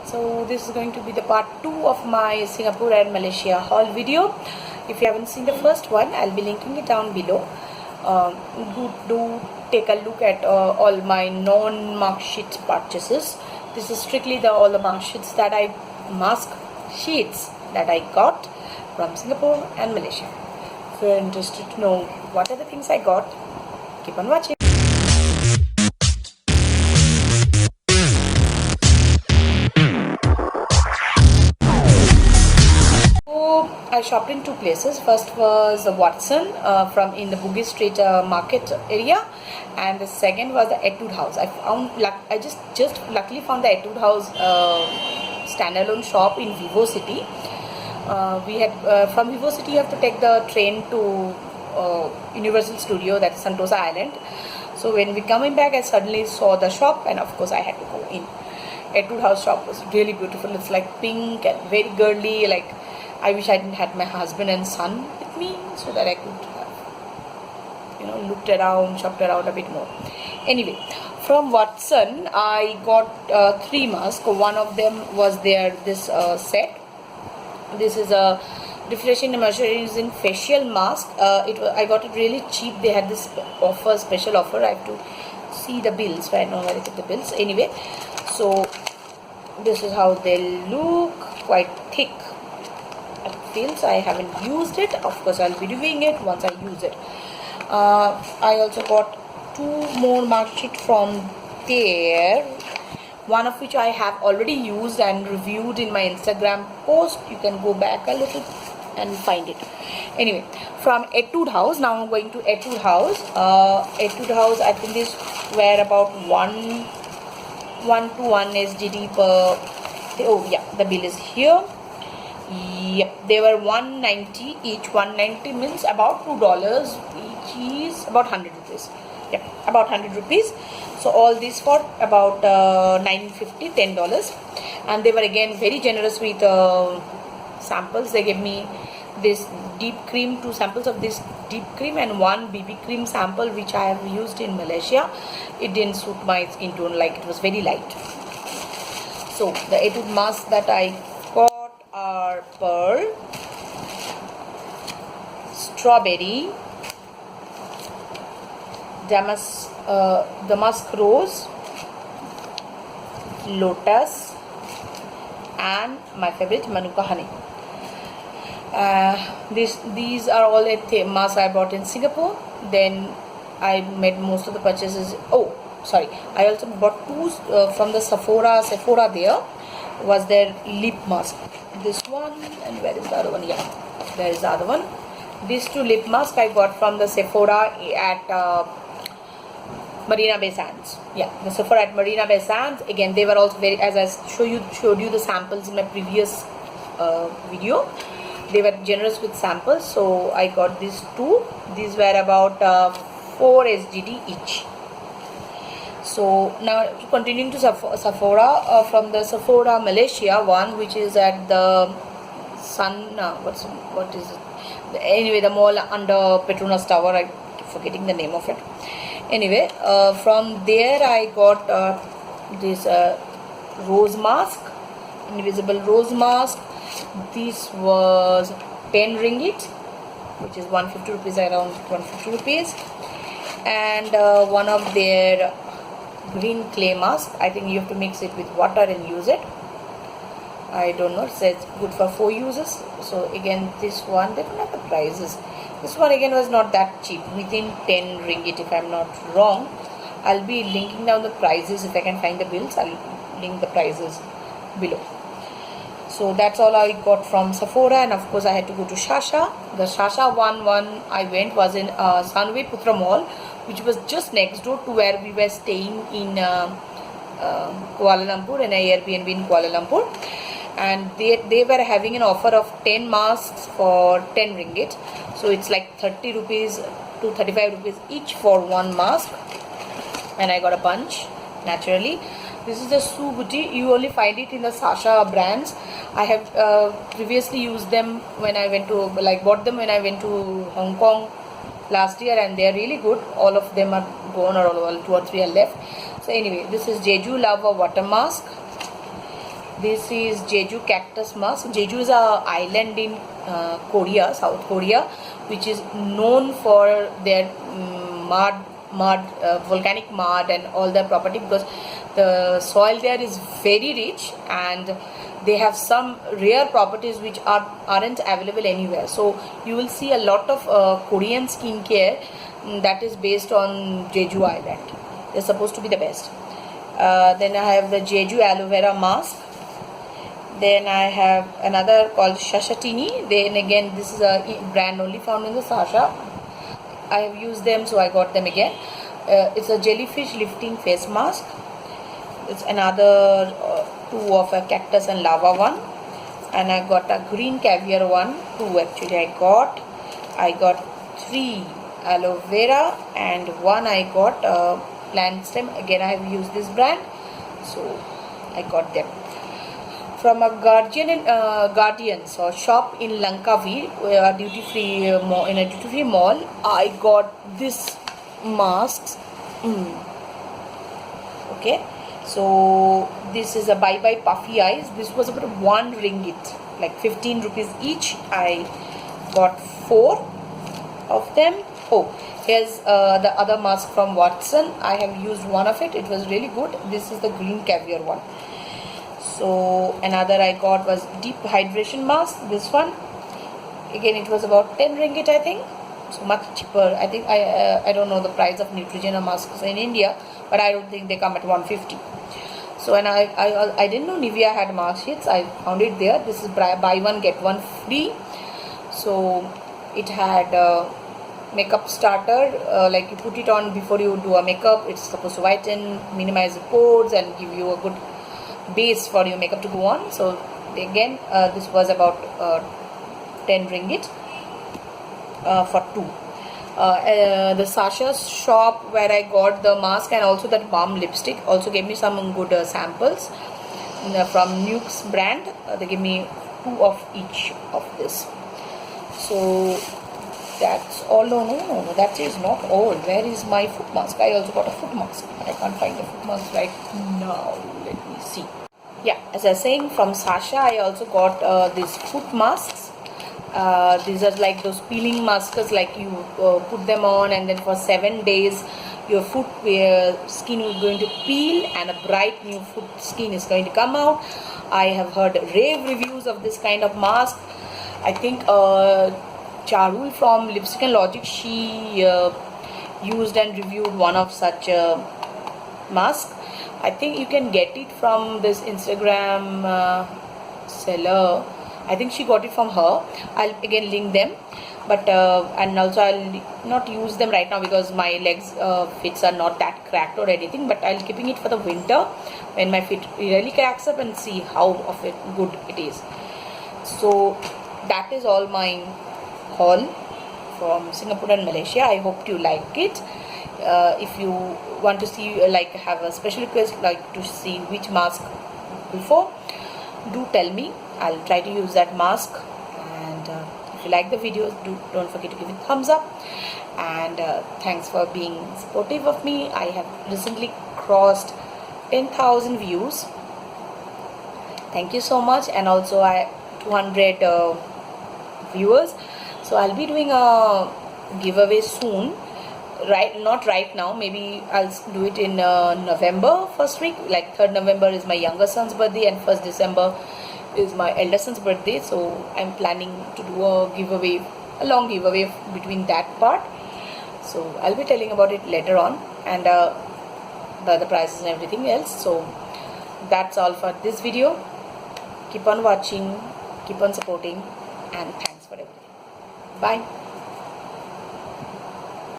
So this is going to be the part 2 of my Singapore and Malaysia haul video. If you haven't seen the first one, I'll be linking it down below. Do take a look at all my non-mark sheet purchases. This is strictly all the mark sheets that mask sheets that I got from Singapore and Malaysia. If you're interested to know what are the things I got, keep on watching. I shopped in two places. First was the Watson from in the Bugis Street market area, and the second was the Etude House. I just luckily found the Etude House standalone shop in Vivocity. We had from Vivocity you have to take the train to Universal Studio, that is Sentosa Island. So when we coming back, I suddenly saw the shop, and of course I had to go in. Etude House shop was really beautiful. It's like pink and very girly. Like, I wish I didn't had my husband and son with me so that I could have, looked around, shopped around a bit more. Anyway, from Watson, I got 3 masks. One of them was this set. This is a refreshing moisturizing facial mask. I got it really cheap. They had this special offer. I have to see the bills, so I know where to get the bills. Anyway, so this is how they look. Quite thick. I haven't used it. Of course, I'll be doing it once I use it. I also got 2 more mark sheet from there, one of which I have already used and reviewed in my Instagram post. You can go back a little and find it. Anyway, from Etude House, now I'm going to Etude House. Etude House, I think this were about 1 to 1 SGD per. Oh yeah, the bill is here. Yep, they were 190 each. 190 means about $2 each, is about 100 rupees. Yep, about 100 rupees. So all these for about $9.50, $10, and they were again very generous with samples. They gave me this deep cream, 2 samples of this deep cream, and 1 BB cream sample which I have used in Malaysia. It didn't suit my skin tone, like it was very light. So the Etude mask that I are pearl, strawberry, damask rose, lotus, and my favorite Manuka honey. These are all masks I bought in Singapore. Then I made most of the purchases. Oh, sorry, I also bought 2 from the Sephora there. Was their lip mask. This one, and where is the other one? Yeah, there is the other one. These 2 lip masks I got from the Sephora at Marina Bay Sands. Yeah, the Sephora at Marina Bay Sands. Again, they were also very, as I showed you the samples in my previous video. They were generous with samples, so I got these 2. These were about 4 SGD each. So now continuing to Sephora, from the Sephora Malaysia one, which is at the what is it? Anyway, the mall under Petronas Tower. I'm forgetting the name of it. Anyway, from there I got this rose mask, invisible rose mask. This was 10 ringgit, which is 150 rupees, around 150 rupees, and one of their green clay mask. I think you have to mix it with water and use it. I don't know, it says good for 4 uses. So again, this one, they don't have the prices. This one again was not that cheap, within 10 ringgit if I'm not wrong. I'll be linking down the prices. If I can find the bills, I'll link the prices below. So that's all I got from Sephora, and of course I had to go to Shasha. The Shasha one I went was in Sunway Putra Mall, which was just next door to where we were staying in Kuala Lumpur, in a Airbnb in Kuala Lumpur. And they were having an offer of 10 masks for 10 ringgit. So it's like 30 rupees to 35 rupees each for 1 mask. And I got a bunch, naturally. This is the Sue Booty. You only find it in the Sasha brands. I have previously used them when I went to, bought them when I went to Hong Kong last year, and they are really good. All of them are gone, or all 2 or 3 are left. So anyway, this is Jeju Lava water mask. This is Jeju cactus mask. Jeju is a island in Korea, South Korea, which is known for their volcanic mud and all their property, because the soil there is very rich and they have some rare properties which aren't available anywhere. So you will see a lot of Korean skincare that is based on Jeju Island. They're supposed to be the best. Then I have the Jeju aloe vera mask. Then I have another called Shashatini. Then again, this is a brand only found in the Sasha. I have used them, so I got them again. It's a jellyfish lifting face mask. It's another two of a cactus and lava one. And I got a green caviar one. Two actually I got 3 aloe vera and one I got plant stem. Again, I have used this brand, so I got them. From a Guardians or shop in Langkawi, in a duty-free mall, I got this masks. Okay, so this is a Bye Bye Puffy Eyes. This was about 1 ringgit, like 15 rupees each. I got 4 of them. Oh, here's the other mask from Watson. I have used one of it. It was really good. This is the green caviar one. So another I got was deep hydration mask. This one again, it was about 10 ringgit, I think, so much cheaper. I think I don't know the price of Neutrogena masks in India, but I don't think they come at 150. So, and I didn't know Nivea had mask sheets. I found it there. This is buy one get one free. So it had makeup starter, like you put it on before you do a makeup. It's supposed to whiten, minimize the pores and give you a good base for your makeup to go on. So again, this was about 10 ringgit for 2. The Sasha shop where I got the mask and also that balm lipstick also gave me some good samples from Nuke's brand. They gave me 2 of each of this. So that's all. No, that is not all. Where is my foot mask? I also got a foot mask, but I can't find the foot mask right now. Let me see. Yeah, as I was saying, from Sasha I also got these foot masks. These are like those peeling masks, like you put them on and then for 7 days your foot skin is going to peel and a bright new foot skin is going to come out. I have heard rave reviews of this kind of mask. I think Charul from Lipstick and Logic, she used and reviewed one of such mask. I think you can get it from this Instagram seller. I think she got it from her. I'll again link them, but and also I'll not use them right now because my legs fits are not that cracked or anything, but I'll keeping it for the winter when my feet really cracks up and see how of it good it is. So that is all my haul from Singapore and Malaysia. I hope you like it. If you want to see, like, have a special request, like to see which mask before, do tell me. I'll try to use that mask. And if you like the videos, don't forget to give it a thumbs up. And thanks for being supportive of me. I have recently crossed 10,000 views. Thank you so much. And also I 200 viewers. So I'll be doing a giveaway soon. Not right now, maybe I'll do it in November first week. Like 3rd November is my younger son's birthday and 1st December is my elder son's birthday. So I'm planning to do a long giveaway between that part. So I'll be telling about it later on, and the prices and everything else. So that's all for this video. Keep on watching, keep on supporting, and thanks for everything. Bye.